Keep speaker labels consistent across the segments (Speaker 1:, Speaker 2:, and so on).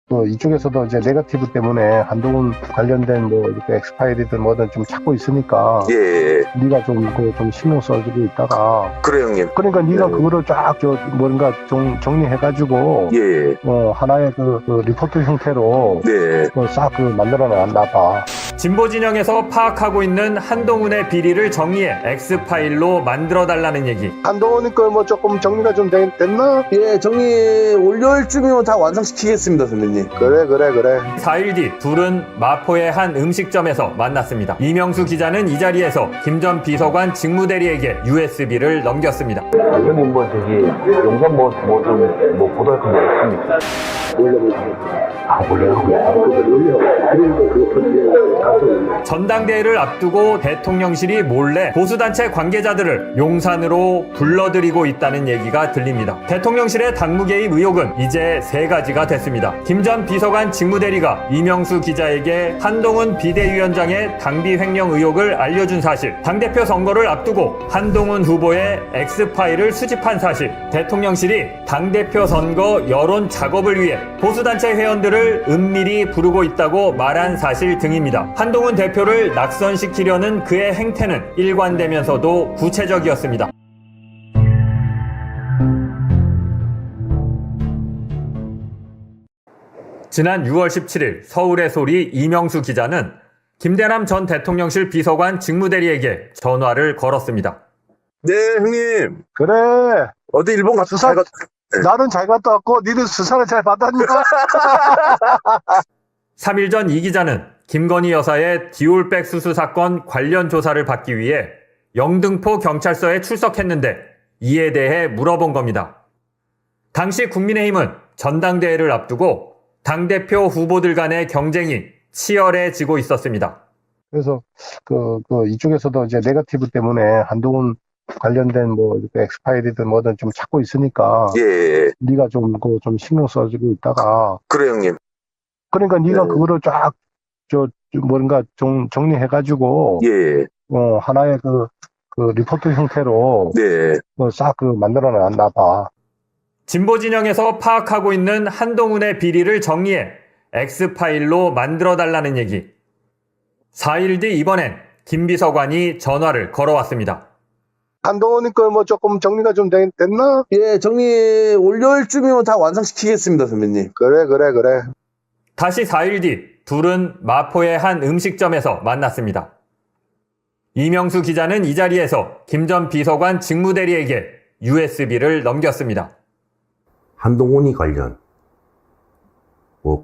Speaker 1: 이쪽에서도 이제 네거티브 때문에 한동훈 관련된 뭐 이렇게 엑스파일이든 뭐든 좀 찾고 있으니까
Speaker 2: 예.
Speaker 1: 네가 좀 신경 써주고 있다가
Speaker 2: 그래 형님.
Speaker 1: 그러니까 네가
Speaker 2: 예.
Speaker 1: 그거를 쫙 뭔가 정리해가지고
Speaker 2: 예.
Speaker 1: 하나의 그 리포트 형태로
Speaker 2: 네.
Speaker 1: 싹 만들어 놨나 봐.
Speaker 3: 진보 진영에서 파악하고 있는 한동훈의 비리를 정리해 X파일로 만들어달라는 얘기.
Speaker 1: 한동훈이 거 조금 정리가 좀 됐나?
Speaker 2: 예, 정리 월요일쯤이면 다 완성시키겠습니다, 선배님.
Speaker 1: 그래.
Speaker 3: 4일 뒤 둘은 마포의 한 음식점에서 만났습니다. 이명수 기자는 이 자리에서 김 전 비서관 직무대리에게 USB를 넘겼습니다.
Speaker 4: 형님 용산 보도할 건 없습니까?
Speaker 3: 전당대회를 앞두고 대통령실이 몰래 보수단체 관계자들을 용산으로 불러들이고 있다는 얘기가 들립니다. 대통령실의 당무 개입 의혹은 이제 3가지가 됐습니다. 김 전 비서관 직무대리가 이명수 기자에게 한동훈 비대위원장의 당비 횡령 의혹을 알려준 사실, 당대표 선거를 앞두고 한동훈 후보의 X파일을 수집한 사실, 대통령실이 당대표 선거 여론 작업을 위해 보수단체 회원들을 은밀히 부르고 있다고 말한 사실 등입니다. 한동훈 대표를 낙선시키려는 그의 행태는 일관되면서도 구체적이었습니다. 지난 6월 17일 서울의 소리 이명수 기자는 김대남 전 대통령실 비서관 직무대리에게 전화를 걸었습니다.
Speaker 2: 네, 형님.
Speaker 1: 그래.
Speaker 2: 어디 일본
Speaker 1: 수사-
Speaker 2: 갔다
Speaker 1: 나는 잘 갔다 왔고 니들 수사를 잘 받았냐?
Speaker 3: 3일 전 이 기자는 김건희 여사의 디올백 수수 사건 관련 조사를 받기 위해 영등포 경찰서에 출석했는데 이에 대해 물어본 겁니다. 당시 국민의힘은 전당대회를 앞두고 당대표 후보들 간의 경쟁이 치열해지고 있었습니다.
Speaker 1: 그래서 이쪽에서도 이제 네거티브 때문에 한동훈 관련된 뭐 이렇게 엑스파일이든 뭐든 좀 찾고 있으니까
Speaker 2: 예.
Speaker 1: 네가 좀 신경 써주고 있다가
Speaker 2: 그래 형님.
Speaker 1: 그러니까 네가
Speaker 2: 네.
Speaker 1: 그거를 쫙 뭔가 정리해가지고
Speaker 2: 예.
Speaker 1: 하나의 그 리포트 형태로
Speaker 2: 네.
Speaker 1: 싹 만들어 놨나 봐.
Speaker 3: 진보 진영에서 파악하고 있는 한동훈의 비리를 정리해 X파일로 만들어달라는 얘기. 4일 뒤 이번엔 김 비서관이 전화를 걸어왔습니다.
Speaker 1: 한동훈이 거 조금 정리가 좀 됐나?
Speaker 2: 예, 정리 월요일쯤이면 다 완성시키겠습니다, 선배님.
Speaker 1: 그래.
Speaker 3: 다시 4일 뒤 둘은 마포의 한 음식점에서 만났습니다. 이명수 기자는 이 자리에서 김 전 비서관 직무대리에게 USB를 넘겼습니다.
Speaker 4: 한동훈이 관련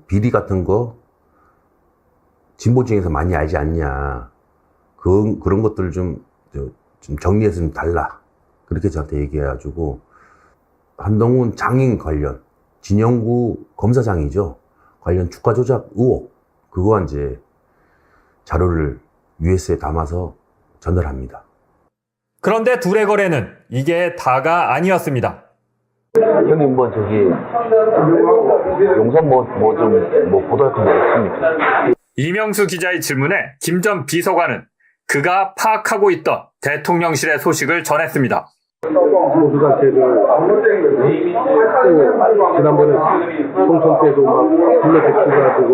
Speaker 4: 비리 같은 거 진보 중에서 많이 알지 않냐, 그런 것들 좀 정리해서 좀 달라, 그렇게 저한테 얘기해가지고 한동훈 장인 관련 진영구 검사장이죠, 관련 주가 조작 의혹, 그거 이제 자료를 USB에 담아서 전달합니다.
Speaker 3: 그런데 둘의 거래는 이게 다가 아니었습니다.
Speaker 4: 형님 용산 보도할 건 없습니까?
Speaker 3: 이명수 기자의 질문에 김 전 비서관은 그가 파악하고 있던 대통령실의 소식을 전했습니다.
Speaker 1: 보수단체를 지난번에 총선 때도 막 불러제끼가지고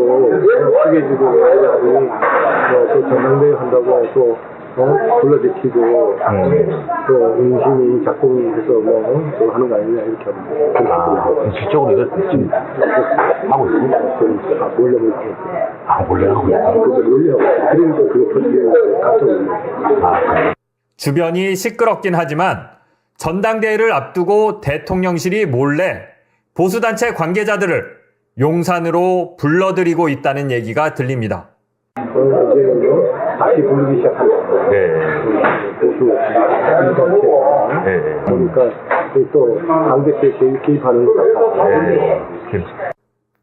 Speaker 1: 숙여주고 해가지고 또 전당대회 한다고 또 불러제끼고 또 인심이 작동해서 또 하는 거 아니냐 이렇게 하고
Speaker 4: 실적으로 이거 지금 하고 있습니다. 몰래 하고 있어요.
Speaker 1: 그러니까 그거 터지게 갔던
Speaker 3: 주변이 시끄럽긴 하지만 전당대회를 앞두고 대통령실이 몰래 보수단체 관계자들을 용산으로 불러들이고 있다는 얘기가 들립니다.
Speaker 1: 다시 부르기 시작합니다. 보수 단체. 그러니까 또 당대표에 개입하는 것 같다.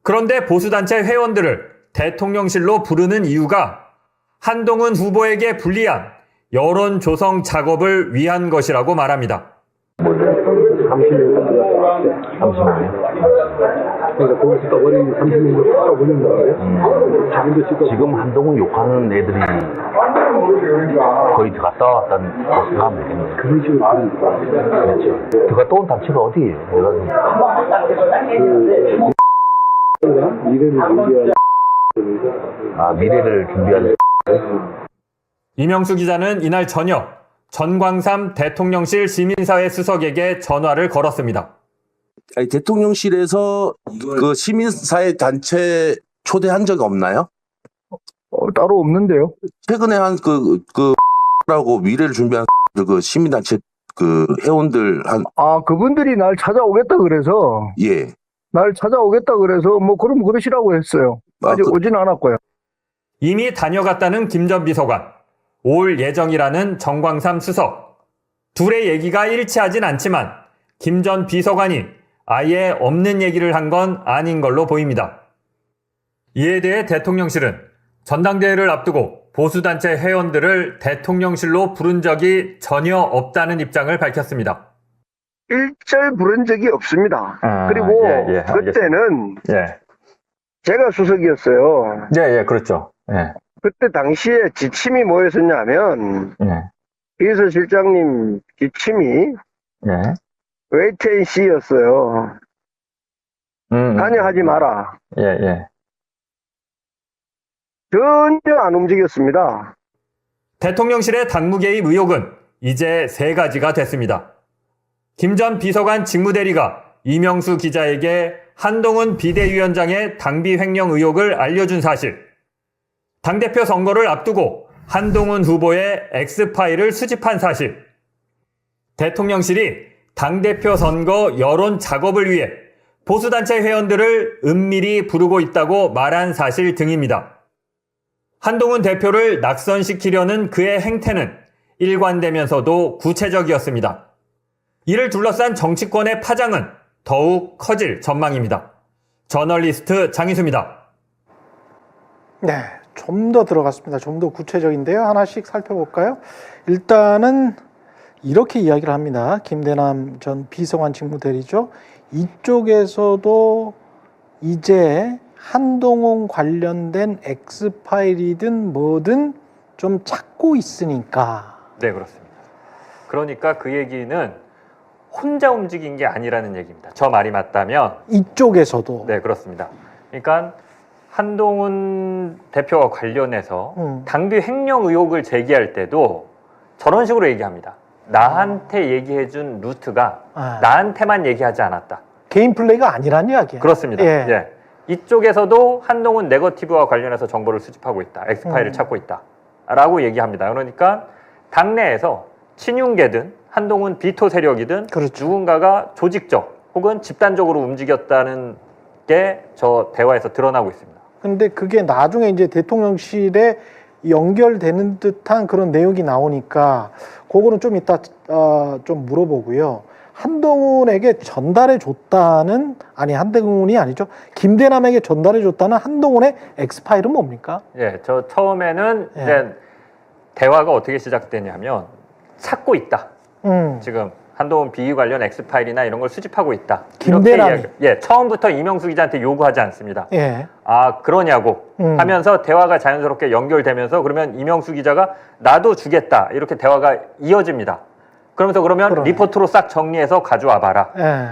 Speaker 3: 그런데 보수단체 회원들을 대통령실로 부르는 이유가 한동훈 후보에게 불리한 여론 조성 작업을 위한 것이라고 말합니다.
Speaker 1: 30년 그러니까 거기서 떠버린 30년 떠버린 거예요. 자기도
Speaker 4: 지금 한동훈 욕하는 애들이 거의 들어갔다 왔다는 생각하면 되겠네요.
Speaker 1: 그런 식으로 하는 거예요.
Speaker 4: 그렇죠. 들어갔다 온 단체가 어디예요? 아, 미래를 준비하는.
Speaker 3: 이명수 기자는 이날 저녁 전광삼 대통령실 시민사회 수석에게 전화를 걸었습니다.
Speaker 2: 아니, 대통령실에서 그 시민사회 단체 초대한 적 없나요?
Speaker 1: 따로 없는데요.
Speaker 2: 최근에 한 라고 미래를 준비한 그 시민단체 그 회원들
Speaker 1: 그분들이 날 찾아오겠다 그래서,
Speaker 2: 예.
Speaker 1: 뭐, 그럼 그러시라고 했어요. 아직 오진 않았고요.
Speaker 3: 이미 다녀갔다는 김 전 비서관, 올 예정이라는 정광삼 수석. 둘의 얘기가 일치하진 않지만 김 전 비서관이 아예 없는 얘기를 한 건 아닌 걸로 보입니다. 이에 대해 대통령실은 전당대회를 앞두고 보수단체 회원들을 대통령실로 부른 적이 전혀 없다는 입장을 밝혔습니다.
Speaker 1: 일절 부른 적이 없습니다. 그리고 그때는 제가 수석이었어요.
Speaker 3: 그렇죠.
Speaker 1: 그때 당시에 지침이 뭐였었냐면, 비서실장님 지침이 웨이트앤시였어요. 관여하지 마라. 전혀 안 움직였습니다.
Speaker 3: 대통령실의 당무 개입 의혹은 이제 3가지가 됐습니다. 김 전 비서관 직무대리가 이명수 기자에게 한동훈 비대위원장의 당비 횡령 의혹을 알려준 사실, 당대표 선거를 앞두고 한동훈 후보의 X파일을 수집한 사실, 대통령실이 당대표 선거 여론 작업을 위해 보수단체 회원들을 은밀히 부르고 있다고 말한 사실 등입니다. 한동훈 대표를 낙선시키려는 그의 행태는 일관되면서도 구체적이었습니다. 이를 둘러싼 정치권의 파장은 더욱 커질 전망입니다. 저널리스트 장희수입니다.
Speaker 5: 네, 좀 더 들어갔습니다. 좀 더 구체적인데요. 하나씩 살펴볼까요? 일단은 이렇게 이야기를 합니다. 김대남 전 비서관 직무대리죠. 이쪽에서도 이제 한동훈 관련된 X파일이든 뭐든 좀 찾고 있으니까.
Speaker 3: 네, 그렇습니다. 그러니까 그 얘기는 혼자 움직인 게 아니라는 얘기입니다. 저 말이 맞다면
Speaker 5: 이쪽에서도.
Speaker 3: 네, 그렇습니다. 그러니까 한동훈 대표와 관련해서 당비 횡령 의혹을 제기할 때도 저런 식으로 얘기합니다. 나한테 얘기해준 루트가 나한테만 얘기하지 않았다.
Speaker 5: 개인 플레이가 아니란 이야기예요.
Speaker 3: 그렇습니다. 예. 이쪽에서도 한동훈 네거티브와 관련해서 정보를 수집하고 있다. X파일을 찾고 있다. 라고 얘기합니다. 그러니까 당내에서 친윤계든 한동훈 비토 세력이든
Speaker 5: 그렇죠.
Speaker 3: 누군가가 조직적 혹은 집단적으로 움직였다는 게 저 대화에서 드러나고 있습니다.
Speaker 5: 근데 그게 나중에 이제 대통령실에 연결되는 듯한 그런 내용이 나오니까 그거는 좀 이따 좀 물어보고요. 한동훈에게 전달해 줬다는, 아니 한동훈이 아니죠. 김대남에게 전달해 줬다는 한동훈의 X파일은 뭡니까?
Speaker 3: 예, 저 처음에는 이제 대화가 어떻게 시작되냐면 찾고 있다. 지금 한동훈 비위 관련 X파일이나 이런 걸 수집하고 있다.
Speaker 5: 김대남이.
Speaker 3: 예, 처음부터 이명수 기자한테 요구하지 않습니다.
Speaker 5: 예.
Speaker 3: 아, 그러냐고 하면서 대화가 자연스럽게 연결되면서 그러면 이명수 기자가 나도 주겠다. 이렇게 대화가 이어집니다. 그러면서 그러면
Speaker 5: 그러네.
Speaker 3: 리포트로 싹 정리해서 가져와 봐라.
Speaker 5: 예.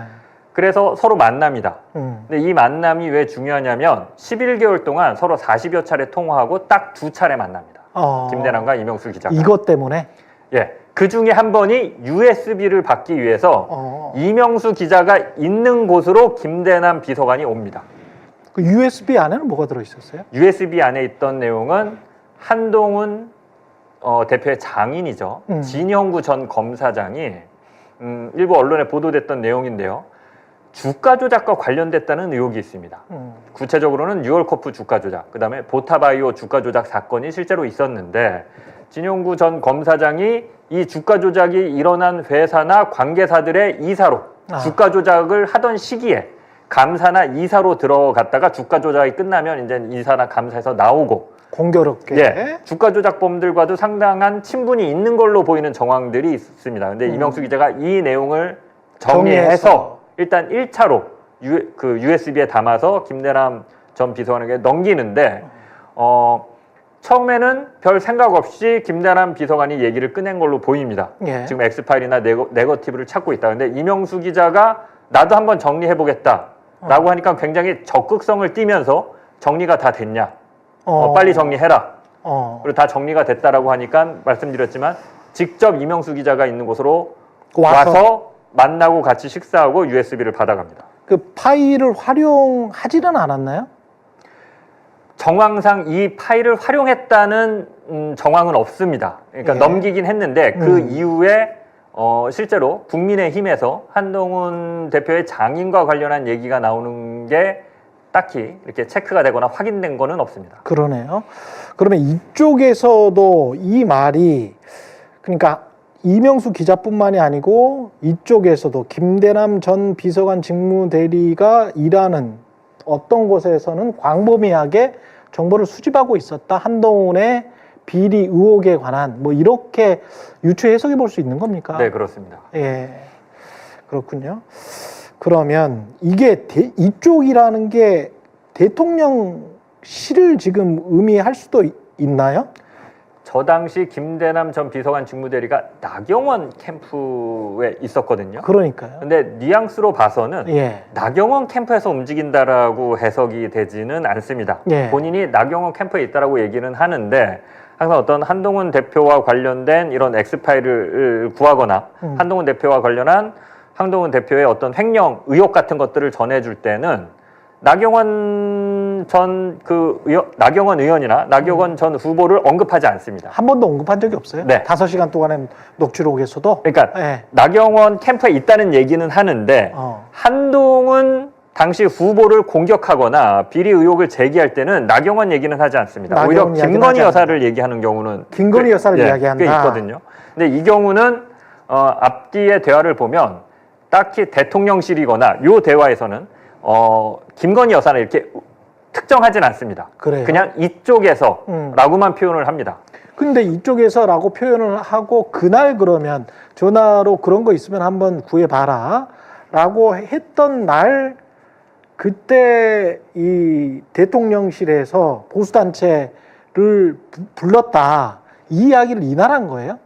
Speaker 3: 그래서 서로 만납니다. 근데 이 만남이 왜 중요하냐면 11개월 동안 서로 40여 차례 통화하고 딱 2차례 만납니다. 김대남과 이명수 기자가.
Speaker 5: 이것 때문에?
Speaker 3: 예. 그 중에 한 번이 USB를 받기 위해서 이명수 기자가 있는 곳으로 김대남 비서관이 옵니다.
Speaker 5: 그 USB 안에는 뭐가 들어있었어요?
Speaker 3: USB 안에 있던 내용은 한동훈 대표의 장인이죠. 진영구 전 검사장이 일부 언론에 보도됐던 내용인데요. 주가 조작과 관련됐다는 의혹이 있습니다. 구체적으로는 뉴얼코프 주가 조작, 그다음에 보타바이오 주가 조작 사건이 실제로 있었는데 진영구 전 검사장이 이 주가 조작이 일어난 회사나 관계사들의 이사로 주가 조작을 하던 시기에 감사나 이사로 들어갔다가 주가 조작이 끝나면 이제 이사나 감사에서 나오고
Speaker 5: 공교롭게.
Speaker 3: 예, 주가 조작범들과도 상당한 친분이 있는 걸로 보이는 정황들이 있습니다. 근데 이명수 기자가 이 내용을 정리해서 일단 1차로 그 USB에 담아서 김대남 전 비서관에게 넘기는데 처음에는 별 생각 없이 김대남 비서관이 얘기를 꺼낸 걸로 보입니다.
Speaker 5: 예.
Speaker 3: 지금 X파일이나 네거티브를 찾고 있다. 근데 이명수 기자가 나도 한번 정리해보겠다 라고 하니까 굉장히 적극성을 띠면서 정리가 다 됐냐?
Speaker 5: 어.
Speaker 3: 빨리 정리해라.
Speaker 5: 어.
Speaker 3: 그리고 다 정리가 됐다라고 하니까 말씀드렸지만 직접 이명수 기자가 있는 곳으로
Speaker 5: 와서
Speaker 3: 와서 만나고 같이 식사하고 USB를 받아갑니다.
Speaker 5: 그 파일을 활용하지는 않았나요?
Speaker 3: 정황상 이 파일을 활용했다는 정황은 없습니다. 그러니까
Speaker 5: 예.
Speaker 3: 넘기긴 했는데 그 이후에 실제로 국민의힘에서 한동훈 대표의 장인과 관련한 얘기가 나오는 게 딱히 이렇게 체크가 되거나 확인된 거는 없습니다.
Speaker 5: 그러네요. 그러면 이쪽에서도 이 말이 그러니까 이명수 기자뿐만이 아니고 이쪽에서도 김대남 전 비서관 직무대리가 일하는 어떤 곳에서는 광범위하게 정보를 수집하고 있었다. 한동훈의 비리 의혹에 관한 뭐 이렇게 유추 해석해 볼 수 있는 겁니까?
Speaker 3: 네, 그렇습니다.
Speaker 5: 예. 그렇군요. 그러면 이게 이쪽이라는 게 대통령실을 지금 의미할 수도 있나요?
Speaker 3: 저 당시 김대남 전 비서관 직무대리가 나경원 캠프에 있었거든요.
Speaker 5: 그러니까요.
Speaker 3: 근데 뉘앙스로 봐서는
Speaker 5: 예.
Speaker 3: 나경원 캠프에서 움직인다라고 해석이 되지는 않습니다.
Speaker 5: 예.
Speaker 3: 본인이 나경원 캠프에 있다라고 얘기는 하는데 항상 어떤 한동훈 대표와 관련된 이런 엑스파일을 구하거나 한동훈 대표와 관련한 한동훈 대표의 어떤 횡령 의혹 같은 것들을 전해줄 때는 나경원 나경원 의원이나 나경원 전 후보를 언급하지 않습니다.
Speaker 5: 한 번도 언급한 적이 없어요?
Speaker 3: 네.
Speaker 5: 5시간 동안의 녹취록에서도?
Speaker 3: 그러니까
Speaker 5: 예.
Speaker 3: 나경원 캠프에 있다는 얘기는 하는데 한동훈 당시 후보를 공격하거나 비리 의혹을 제기할 때는 나경원 얘기는 하지 않습니다. 오히려
Speaker 5: 나경원 이야기는
Speaker 3: 김건희
Speaker 5: 하지
Speaker 3: 여사를 얘기하는 경우는
Speaker 5: 김건희 여사를 이야기한다.
Speaker 3: 꽤 있거든요. 근데 이 경우는 앞뒤의 대화를 보면 딱히 대통령실이거나 이 대화에서는 김건희 여사는 이렇게 특정하진 않습니다.
Speaker 5: 그래요?
Speaker 3: 그냥 이쪽에서라고만 표현을 합니다.
Speaker 5: 근데 이쪽에서라고 표현을 하고 그날 그러면 전화로 그런 거 있으면 한번 구해봐라 라고 했던 날 그때 이 대통령실에서 보수단체를 불렀다 이 이야기를 이날한 거예요?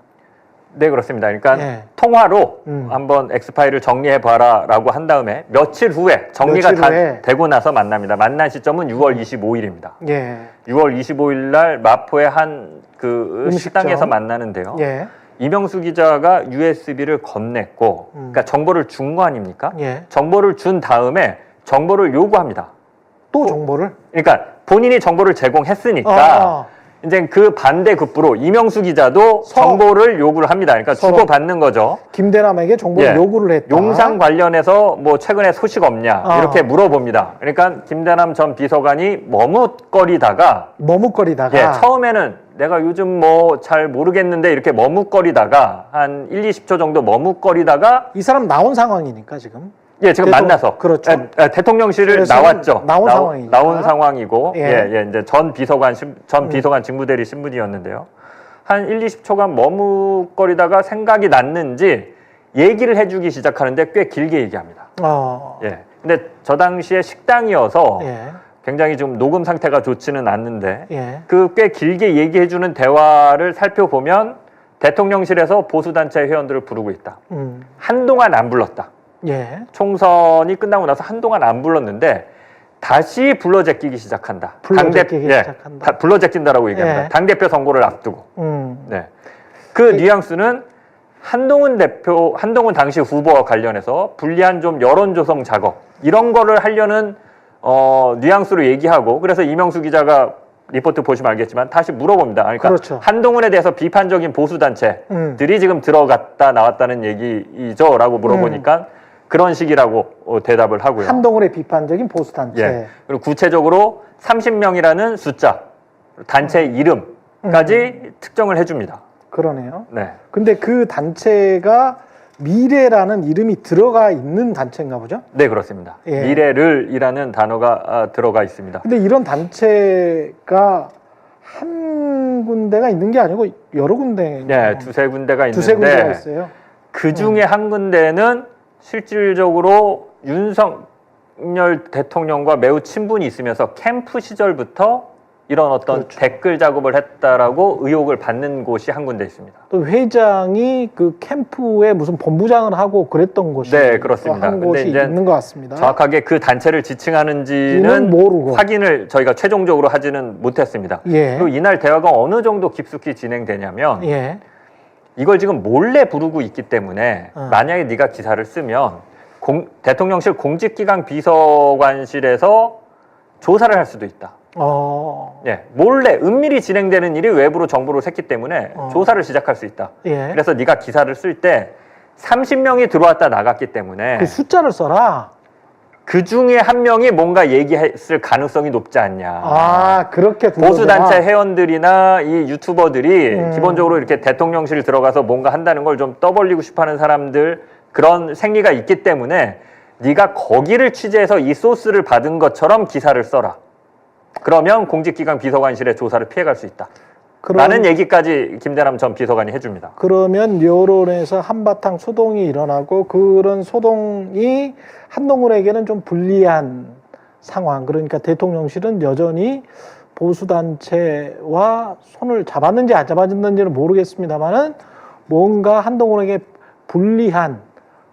Speaker 3: 네, 그렇습니다. 그러니까
Speaker 5: 예.
Speaker 3: 통화로 한번 엑스파일을 정리해봐라 라고 한 다음에 며칠 후에 정리가
Speaker 5: 며칠
Speaker 3: 다
Speaker 5: 후에.
Speaker 3: 되고 나서 만납니다. 만난 시점은 6월 25일입니다.
Speaker 5: 예.
Speaker 3: 6월 25일 날 마포의 한 그
Speaker 5: 음식점.
Speaker 3: 식당에서 만나는데요.
Speaker 5: 예.
Speaker 3: 이명수 기자가 USB를 건넸고 그러니까 정보를 준 거 아닙니까?
Speaker 5: 예.
Speaker 3: 정보를 준 다음에 정보를 요구합니다.
Speaker 5: 또 정보를?
Speaker 3: 그러니까 본인이 정보를 제공했으니까 이제 그 반대급부로 이명수 기자도 정보를 요구를 합니다. 그러니까
Speaker 5: 서로.
Speaker 3: 주고받는 거죠.
Speaker 5: 김대남에게 정보를
Speaker 3: 예.
Speaker 5: 요구를 했다.
Speaker 3: 용산 관련해서 뭐 최근에 소식 없냐 이렇게 물어봅니다. 그러니까 김대남 전 비서관이 머뭇거리다가
Speaker 5: 머뭇거리다가
Speaker 3: 처음에는 내가 요즘 뭐 잘 모르겠는데 이렇게 머뭇거리다가 한 1, 20초 정도 머뭇거리다가
Speaker 5: 이 사람 나온 상황이니까 지금
Speaker 3: 지금 만나서
Speaker 5: 그렇죠.
Speaker 3: 대통령실을
Speaker 5: 그래서
Speaker 3: 나왔죠.
Speaker 5: 나온 상황이니까.
Speaker 3: 나온 상황이고
Speaker 5: 예.
Speaker 3: 이제 전 비서관 직무대리 신분이었는데요. 한 1, 20초간 머뭇거리다가 생각이 났는지 얘기를 해주기 시작하는데 꽤 길게 얘기합니다. 근데 저 당시에 식당이어서
Speaker 5: 예.
Speaker 3: 굉장히 좀 녹음 상태가 좋지는 않는데
Speaker 5: 예.
Speaker 3: 그 꽤 길게 얘기해주는 대화를 살펴보면 대통령실에서 보수단체 회원들을 부르고 있다. 한동안 안 불렀다.
Speaker 5: 예.
Speaker 3: 총선이 끝나고 나서 한동안 안 불렀는데 다시 불러제끼기 시작한다.
Speaker 5: 시작한다.
Speaker 3: 불러제낀다라고 얘기합니다.
Speaker 5: 예.
Speaker 3: 당대표 선거를 앞두고.
Speaker 5: 네.
Speaker 3: 그 뉘앙스는 한동훈 당시 후보와 관련해서 불리한 좀 여론 조성 작업 이런 거를 하려는 뉘앙스로 얘기하고 그래서 이명수 기자가 리포트 보시면 알겠지만 다시 물어봅니다. 그러니까
Speaker 5: 그렇죠.
Speaker 3: 한동훈에 대해서 비판적인 보수단체들이 지금 들어갔다 나왔다는 얘기죠 라고 물어보니까 그런 식이라고 대답을 하고요.
Speaker 5: 한동훈의 비판적인 보수단체.
Speaker 3: 예. 그리고 구체적으로 30명이라는 숫자, 단체 이름까지 특정을 해줍니다.
Speaker 5: 그러네요.
Speaker 3: 네.
Speaker 5: 근데 그 단체가 미래라는 이름이 들어가 있는 단체인가 보죠?
Speaker 3: 네, 그렇습니다.
Speaker 5: 예.
Speaker 3: 미래를이라는 단어가 들어가 있습니다.
Speaker 5: 근데 이런 단체가 한 군데가 있는 게 아니고 여러 군데.
Speaker 3: 네, 두세 군데가
Speaker 5: 두세 군데가
Speaker 3: 있는데
Speaker 5: 있어요.
Speaker 3: 그 중에 한 군데는 실질적으로 윤석열 대통령과 매우 친분이 있으면서 캠프 시절부터 이런 어떤
Speaker 5: 그렇죠.
Speaker 3: 댓글 작업을 했다라고 의혹을 받는 곳이 한 군데 있습니다.
Speaker 5: 또 회장이 그 캠프에 무슨 본부장을 하고 그랬던 곳이
Speaker 3: 네, 그렇습니다.
Speaker 5: 한
Speaker 3: 근데
Speaker 5: 곳이
Speaker 3: 이제
Speaker 5: 있는 것 같습니다.
Speaker 3: 정확하게 그 단체를 지칭하는지는
Speaker 5: 이는 모르고.
Speaker 3: 확인을 저희가 최종적으로 하지는 못했습니다.
Speaker 5: 예.
Speaker 3: 그리고 이날 대화가 어느 정도 깊숙이 진행되냐면
Speaker 5: 예.
Speaker 3: 이걸 지금 몰래 부르고 있기 때문에 만약에 네가 기사를 쓰면 대통령실 공직기강 비서관실에서 조사를 할 수도 있다. 예, 몰래 은밀히 진행되는 일이 외부로 정보를 샜기 때문에 조사를 시작할 수 있다.
Speaker 5: 예.
Speaker 3: 그래서 네가 기사를 쓸 때 30명이 들어왔다 나갔기 때문에
Speaker 5: 그 숫자를 써라.
Speaker 3: 그 중에 한 명이 뭔가 얘기했을 가능성이 높지 않냐.
Speaker 5: 아, 그렇게
Speaker 3: 보수단체 회원들이나 이 유튜버들이 기본적으로 이렇게 대통령실 들어가서 뭔가 한다는 걸 좀 떠벌리고 싶어하는 사람들 그런 생리가 있기 때문에 네가 거기를 취재해서 이 소스를 받은 것처럼 기사를 써라. 그러면 공직기강 비서관실의 조사를 피해갈 수 있다. 라는 얘기까지 김대남 전 비서관이 해줍니다.
Speaker 5: 그러면 여론에서 한바탕 소동이 일어나고 그런 소동이 한동훈에게는 좀 불리한 상황. 그러니까 대통령실은 여전히 보수단체와 손을 잡았는지 안 잡았는지는 모르겠습니다만은 뭔가 한동훈에게 불리한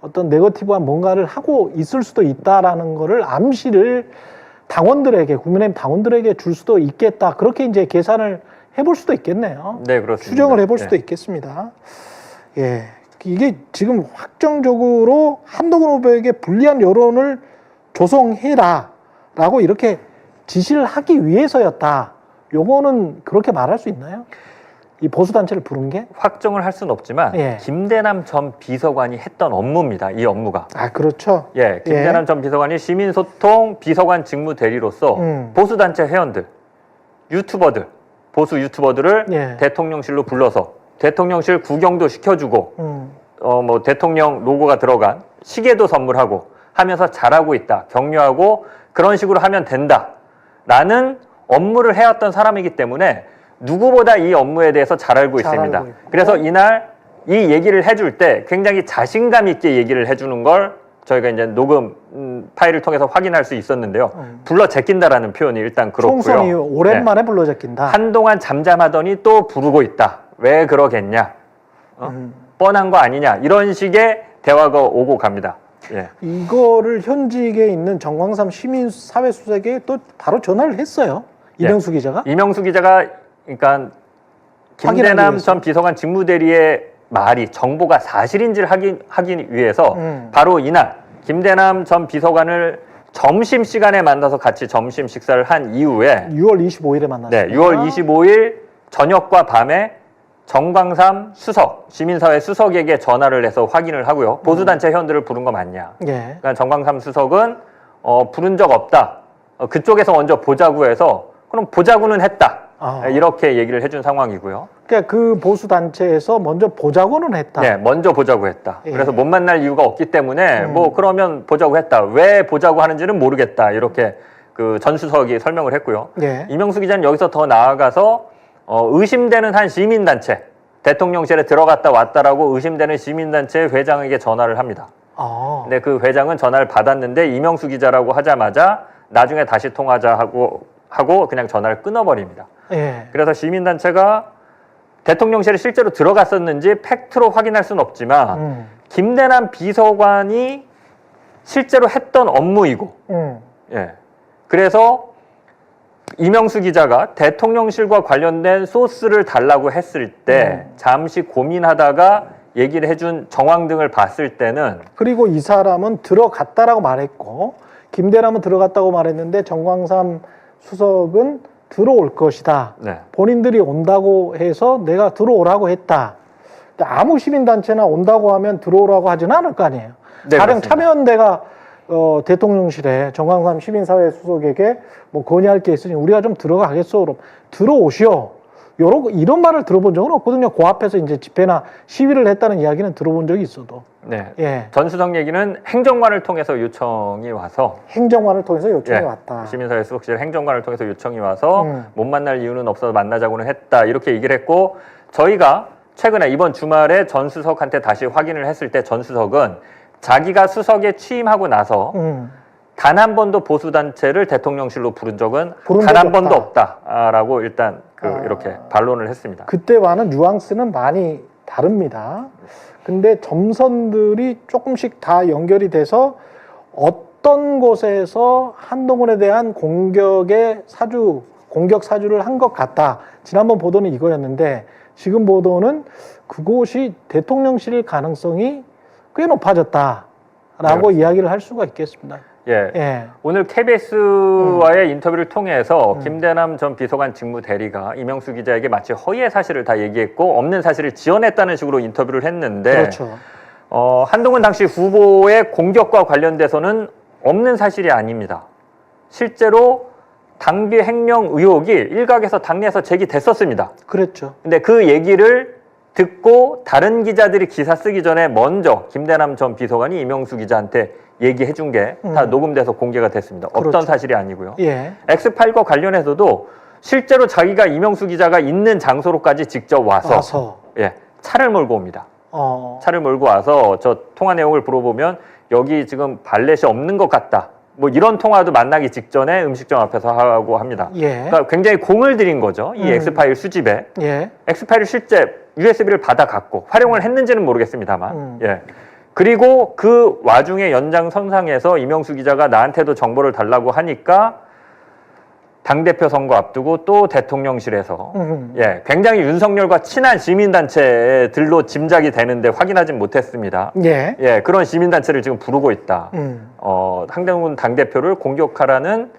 Speaker 5: 어떤 네거티브한 뭔가를 하고 있을 수도 있다라는 거를 암시를 당원들에게, 국민의힘 당원들에게 줄 수도 있겠다. 그렇게 이제 계산을 해볼 수도 있겠네요.
Speaker 3: 네, 그렇습니다.
Speaker 5: 추정을 해볼 수도
Speaker 3: 네.
Speaker 5: 있겠습니다. 예. 이게 지금 확정적으로 한동훈 후보에게 불리한 여론을 조성해라 라고 이렇게 지시를 하기 위해서였다. 요거는 그렇게 말할 수 있나요? 이 보수단체를 부른 게?
Speaker 3: 확정을 할 수는 없지만
Speaker 5: 예.
Speaker 3: 김대남 전 비서관이 했던 업무입니다. 이 업무가.
Speaker 5: 아, 그렇죠.
Speaker 3: 예, 김대남 전 비서관이 시민소통 비서관 직무 대리로서 보수단체 회원들, 유튜버들, 보수 유튜버들을
Speaker 5: 예.
Speaker 3: 대통령실로 불러서 대통령실 구경도 시켜주고 뭐 대통령 로고가 들어간 시계도 선물하고 하면서 잘하고 있다, 격려하고 그런 식으로 하면 된다라는 업무를 해왔던 사람이기 때문에 누구보다 이 업무에 대해서 잘 알고 있습니다.
Speaker 5: 알고 있고.
Speaker 3: 그래서 이날 이 얘기를 해줄 때 굉장히 자신감 있게 얘기를 해주는 걸 저희가 이제 녹음 파일을 통해서 확인할 수 있었는데요. 불러 제낀다라는 표현이 일단 그렇고요.
Speaker 5: 총선이 오랜만에 불러 제낀다.
Speaker 3: 한동안 잠잠하더니 또 부르고 있다. 왜 그러겠냐? 뻔한 거 아니냐? 이런 식의 대화가 오고 갑니다. 예.
Speaker 5: 이거를 현직에 있는 정광삼 시민사회수석에 또 바로 전화를 했어요. 이명수 기자가.
Speaker 3: 이명수 기자가 그러니까 김대남 전 비서관 직무대리의 말이 정보가 사실인지를 하기 위해서 바로 이날 김대남 전 비서관을 점심시간에 만나서 같이 점심 식사를 한 이후에
Speaker 5: 6월 25일에 만났습니다.
Speaker 3: 네, 6월 25일 저녁과 밤에 정광삼 수석, 시민사회 수석에게 전화를 해서 확인을 하고요. 보수단체 회원들을 부른 거 맞냐?
Speaker 5: 예.
Speaker 3: 그러니까 정광삼 수석은 부른 적 없다. 그쪽에서 먼저 보자고 해서 그럼 보자고는 했다. 이렇게 얘기를 해준 상황이고요.
Speaker 5: 그러니까 그 보수단체에서 먼저 보자고는 했다.
Speaker 3: 네, 먼저 보자고 했다.
Speaker 5: 예.
Speaker 3: 그래서 못 만날 이유가 없기 때문에 뭐 그러면 보자고 했다. 왜 보자고 하는지는 모르겠다. 이렇게 그 전 수석이 설명을 했고요.
Speaker 5: 예.
Speaker 3: 이명수 기자는 여기서 더 나아가서 의심되는 한 시민단체, 대통령실에 들어갔다 왔다라고 의심되는 시민단체 회장에게 전화를 합니다. 근데 그 회장은 전화를 받았는데 이명수 기자라고 하자마자 나중에 다시 통화하자 하고 그냥 전화를 끊어버립니다.
Speaker 5: 예.
Speaker 3: 그래서 시민단체가 대통령실에 실제로 들어갔었는지 팩트로 확인할 수는 없지만 김대남 비서관이 실제로 했던 업무이고 예. 그래서 이명수 기자가 대통령실과 관련된 소스를 달라고 했을 때 잠시 고민하다가 얘기를 해준 정황 등을 봤을 때는
Speaker 5: 그리고 이 사람은 들어갔다라고 말했고 김대남은 들어갔다고 말했는데 정광삼 수석은 들어올 것이다.
Speaker 3: 네.
Speaker 5: 본인들이 온다고 해서 내가 들어오라고 했다. 근데 아무 시민단체나 온다고 하면 들어오라고 하지는 않을 거 아니에요.
Speaker 3: 네,
Speaker 5: 가령
Speaker 3: 그렇습니다.
Speaker 5: 참여연대가 대통령실에 정광삼 시민사회 수석에게 뭐 건의할 게 있으니 우리가 좀 들어가겠소. 그럼 들어오시오. 이런 말을 들어본 적은 없거든요. 그 앞에서 이제 집회나 시위를 했다는 이야기는 들어본 적이 있어도.
Speaker 3: 네.
Speaker 5: 예.
Speaker 3: 전 수석 얘기는 행정관을 통해서 요청이 와서
Speaker 5: 행정관을 통해서 요청이
Speaker 3: 예,
Speaker 5: 왔다.
Speaker 3: 시민사회 수석실 행정관을 통해서 요청이 와서 못 만날 이유는 없어서 만나자고는 했다. 이렇게 얘기를 했고 저희가 최근에 이번 주말에 전 수석한테 다시 확인을 했을 때 전 수석은 자기가 수석에 취임하고 나서 단 한 번도 보수단체를 대통령실로 부른 적은
Speaker 5: 부른
Speaker 3: 단
Speaker 5: 적이
Speaker 3: 한 번도 없다라고 일단 이렇게 반론을 했습니다.
Speaker 5: 그때와는 뉘앙스는 많이 다릅니다. 근데 점선들이 조금씩 다 연결이 돼서 어떤 곳에서 한동훈에 대한 공격 사주를 한 것 같다. 지난번 보도는 이거였는데 지금 보도는 그곳이 대통령실일 가능성이 꽤 높아졌다라고 이야기를 할 수가 있겠습니다.
Speaker 3: 예.
Speaker 5: 예.
Speaker 3: 오늘 KBS와의 인터뷰를 통해서 김대남 전 비서관 직무대리가 이명수 기자에게 마치 허위의 사실을 다 얘기했고 없는 사실을 지어냈다는 식으로 인터뷰를 했는데
Speaker 5: 그렇죠.
Speaker 3: 한동훈 당시 후보의 공격과 관련돼서는 없는 사실이 아닙니다. 실제로 당비 횡령 의혹이 일각에서 당내에서 제기됐었습니다.
Speaker 5: 그랬죠.
Speaker 3: 근데 그 얘기를 듣고 다른 기자들이 기사 쓰기 전에 먼저 김대남 전 비서관이 이명수 기자한테 얘기해 준 게 다 녹음돼서 공개가 됐습니다.
Speaker 5: 그렇죠.
Speaker 3: 없던 사실이 아니고요.
Speaker 5: 예.
Speaker 3: 엑스파일과 관련해서도 실제로 자기가 이명수 기자가 있는 장소로까지 직접 와서 예, 차를 몰고 옵니다. 차를 몰고 와서 저 통화 내용을 물어보면 여기 지금 발렛이 없는 것 같다. 뭐 이런 통화도 만나기 직전에 음식점 앞에서 하고 합니다.
Speaker 5: 예.
Speaker 3: 그러니까 굉장히 공을 들인 거죠. 이 엑스파일 수집에.
Speaker 5: 예.
Speaker 3: 엑스파일을 실제 USB를 받아갔고 활용을 했는지는 모르겠습니다만. 예. 그리고 그 와중에 연장선상에서 이명수 기자가 나한테도 정보를 달라고 하니까 당대표 선거 앞두고 또 대통령실에서 예, 굉장히 윤석열과 친한 시민단체들로 짐작이 되는데 확인하진 못했습니다.
Speaker 5: 예.
Speaker 3: 예, 그런 시민단체를 지금 부르고 있다. 한동훈 당대표를 공격하라는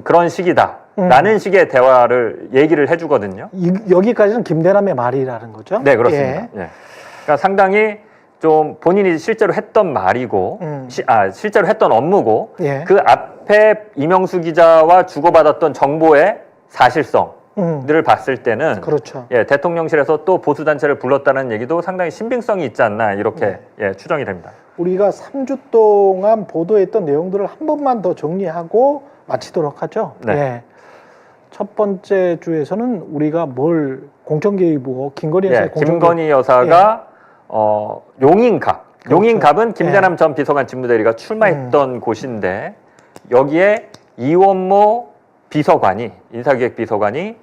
Speaker 3: 그런 식이다. 라는 식의 대화를 얘기를 해주거든요.
Speaker 5: 여기까지는 김대남의 말이라는 거죠?
Speaker 3: 네, 그렇습니다. 예. 그러니까 상당히 좀 본인이 실제로 했던 말이고, 실제로 했던 업무고,
Speaker 5: 예.
Speaker 3: 그 앞에 이명수 기자와 주고받았던 정보의 사실성들을 봤을 때는,
Speaker 5: 그렇죠.
Speaker 3: 예, 대통령실에서 또 보수단체를 불렀다는 얘기도 상당히 신빙성이 있지 않나, 이렇게 예, 추정이 됩니다.
Speaker 5: 우리가 3주 동안 보도했던 내용들을 한 번만 더 정리하고 마치도록 하죠.
Speaker 3: 네.
Speaker 5: 예. 첫 번째 주에서는 우리가 뭘 공천개입 의혹, 김건희 여사의
Speaker 3: 예, 김건희 여사가 용인갑.
Speaker 5: 그렇죠.
Speaker 3: 용인갑은 김대남 전 비서관 직무대리가 출마했던 곳인데 여기에 이원모 비서관이 인사기획 비서관이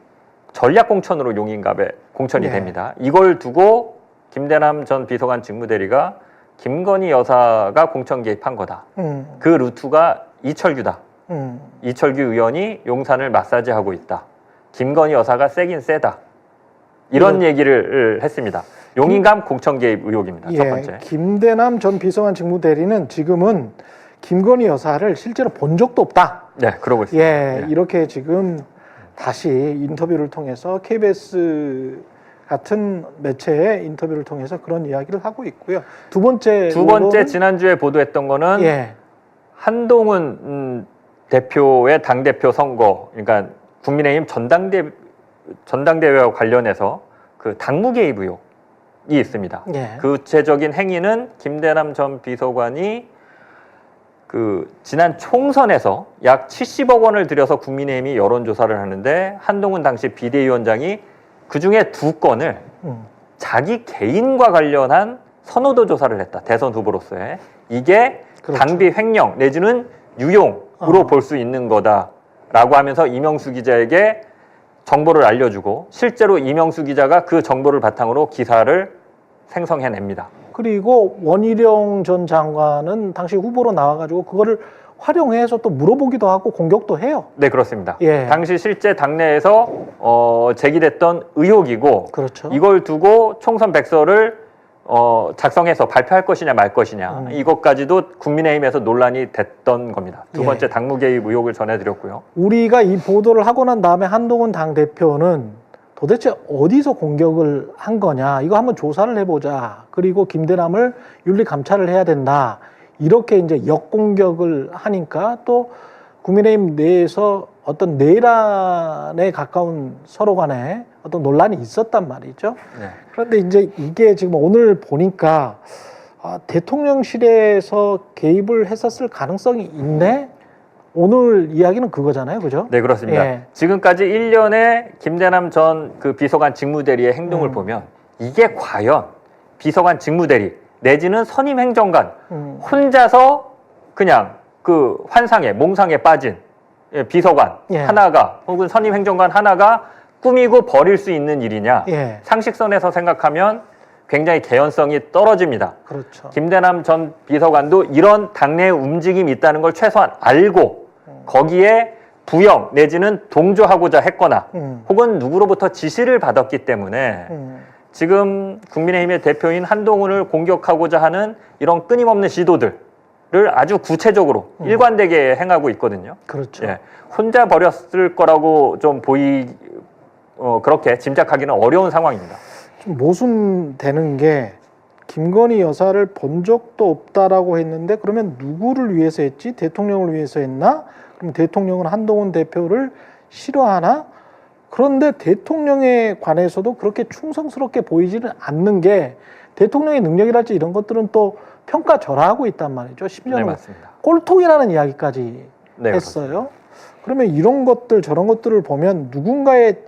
Speaker 3: 전략공천으로 용인갑에 공천이 됩니다. 이걸 두고 김대남 전 비서관 직무대리가 김건희 여사가 공천 개입한 거다. 그 루트가 이철규다. 이철규 의원이 용산을 마사지하고 있다. 김건희 여사가 세긴 세다. 이런 얘기를 했습니다. 용인감 공천 개입 의혹입니다. 첫 번째.
Speaker 5: 김대남 전 비서관 직무대리는 지금은 김건희 여사를 실제로 본 적도 없다.
Speaker 3: 네, 그러고 있습니다.
Speaker 5: 예, 이렇게 지금 다시 인터뷰를 통해서 KBS 같은 매체의 인터뷰를 통해서 그런 이야기를 하고 있고요. 두 번째
Speaker 3: 지난주에 보도했던 거는 한동훈 대표의 당대표 선거, 그러니까 국민의힘 전당대회와 관련해서 그 당무 개입 의혹이 있습니다. 구체적인 행위는 김대남 전 비서관이 그 지난 총선에서 약 70억 원을 들여서 국민의힘이 여론조사를 하는데 한동훈 당시 비대위원장이 그중에 2건을 자기 개인과 관련한 선호도 조사를 했다. 대선 후보로서의. 이게 당비 횡령 내지는 유용으로 볼 수 있는 거다라고 하면서 이명수 기자에게 정보를 알려주고 실제로 이명수 기자가 그 정보를 바탕으로 기사를 생성해냅니다.
Speaker 5: 그리고 원희룡 전 장관은 당시 후보로 나와가지고 그거를 활용해서 또 물어보기도 하고 공격도 해요.
Speaker 3: 네, 그렇습니다.
Speaker 5: 예.
Speaker 3: 당시 실제 당내에서 제기됐던 의혹이고
Speaker 5: 그렇죠.
Speaker 3: 이걸 두고 총선 백서를 작성해서 발표할 것이냐 말 것이냐 이것까지도 국민의힘에서 논란이 됐던 겁니다. 두 번째 당무 개입 의혹을 전해드렸고요.
Speaker 5: 우리가 이 보도를 하고 난 다음에 한동훈 당대표는 도대체 어디서 공격을 한 거냐 이거 한번 조사를 해보자. 그리고 김대남을 윤리 감찰을 해야 된다. 이렇게 이제 역공격을 하니까 또 국민의힘 내에서 어떤 내란에 가까운 서로 간에 어떤 논란이 있었단 말이죠.
Speaker 3: 네.
Speaker 5: 그런데 이제 이게 지금 오늘 보니까 대통령실에서 개입을 했었을 가능성이 있네? 오늘 이야기는 그거잖아요. 그죠?
Speaker 3: 네, 그렇습니다.
Speaker 5: 예.
Speaker 3: 지금까지 1년에 김대남 전 그 비서관 직무대리의 행동을 보면 이게 과연 비서관 직무대리 내지는 선임 행정관 혼자서 그냥 그 환상에 몽상에 빠진 비서관
Speaker 5: 예.
Speaker 3: 하나가 혹은 선임 행정관 하나가 꾸미고 버릴 수 있는 일이냐?
Speaker 5: 예.
Speaker 3: 상식선에서 생각하면 굉장히 개연성이 떨어집니다.
Speaker 5: 그렇죠.
Speaker 3: 김대남 전 비서관도 이런 당내의 움직임이 있다는 걸 최소한 알고 거기에 부영 내지는 동조하고자 했거나 혹은 누구로부터 지시를 받았기 때문에 지금 국민의힘의 대표인 한동훈을 공격하고자 하는 이런 끊임없는 시도들을 아주 구체적으로 일관되게 행하고 있거든요.
Speaker 5: 그렇죠.
Speaker 3: 예, 혼자 버렸을 거라고 좀 그렇게 짐작하기는 어려운 상황입니다.
Speaker 5: 좀 모순되는 게 김건희 여사를 본 적도 없다라고 했는데 그러면 누구를 위해서 했지? 대통령을 위해서 했나? 그럼 대통령은 한동훈 대표를 싫어하나? 그런데 대통령에 관해서도 그렇게 충성스럽게 보이지는 않는 게 대통령의 능력이랄지 이런 것들은 또 평가절하하고 있단 말이죠.
Speaker 3: 네,
Speaker 5: 심지어는
Speaker 3: 맞습니다.
Speaker 5: 꼴통이라는 이야기까지
Speaker 3: 네,
Speaker 5: 했어요. 그러면 이런 것들 저런 것들을 보면 누군가의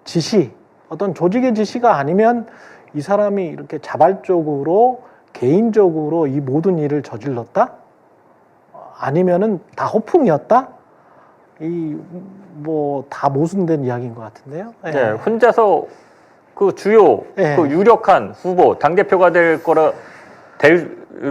Speaker 5: 지시, 어떤 조직의 지시가 아니면 이 사람이 이렇게 자발적으로 개인적으로 이 모든 일을 저질렀다? 아니면은 다 호풍이었다? 이 뭐 다 모순된 이야기인 것 같은데요. 예.
Speaker 3: 네, 혼자서 그 주요
Speaker 5: 예.
Speaker 3: 그 유력한 후보 당 대표가 될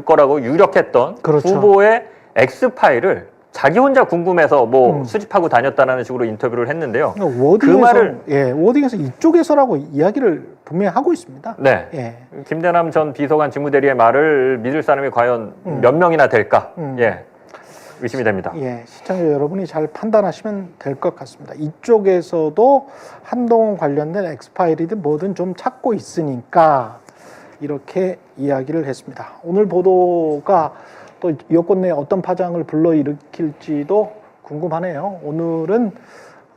Speaker 3: 거라고 유력했던
Speaker 5: 그렇죠.
Speaker 3: 후보의 X 파일을 자기 혼자 궁금해서 뭐 수집하고 다녔다는 식으로 인터뷰를 했는데요.
Speaker 5: 워딩에서, 워딩에서 이쪽에서라고 이야기를 분명히 하고 있습니다.
Speaker 3: 네,
Speaker 5: 예.
Speaker 3: 김대남 전 비서관 직무대리의 말을 믿을 사람이 과연 몇 명이나 될까? 예, 의심이 됩니다.
Speaker 5: 예, 시청자 여러분이 잘 판단하시면 될 것 같습니다. 이쪽에서도 한동훈 관련된 엑스파일이든 뭐든 좀 찾고 있으니까 이렇게 이야기를 했습니다. 오늘 보도가 또 여권 내에 어떤 파장을 불러일으킬지도 궁금하네요. 오늘은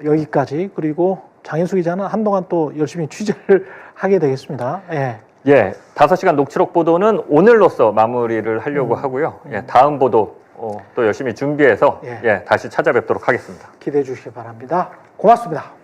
Speaker 5: 여기까지. 그리고 장인수 기자는 한동안 또 열심히 취재를 하게 되겠습니다. 예.
Speaker 3: 예, 5시간 녹취록 보도는 오늘로써 마무리를 하려고 하고요. 예, 다음 보도 또 열심히 준비해서
Speaker 5: 예.
Speaker 3: 예, 다시 찾아뵙도록 하겠습니다.
Speaker 5: 기대해 주시기 바랍니다. 고맙습니다.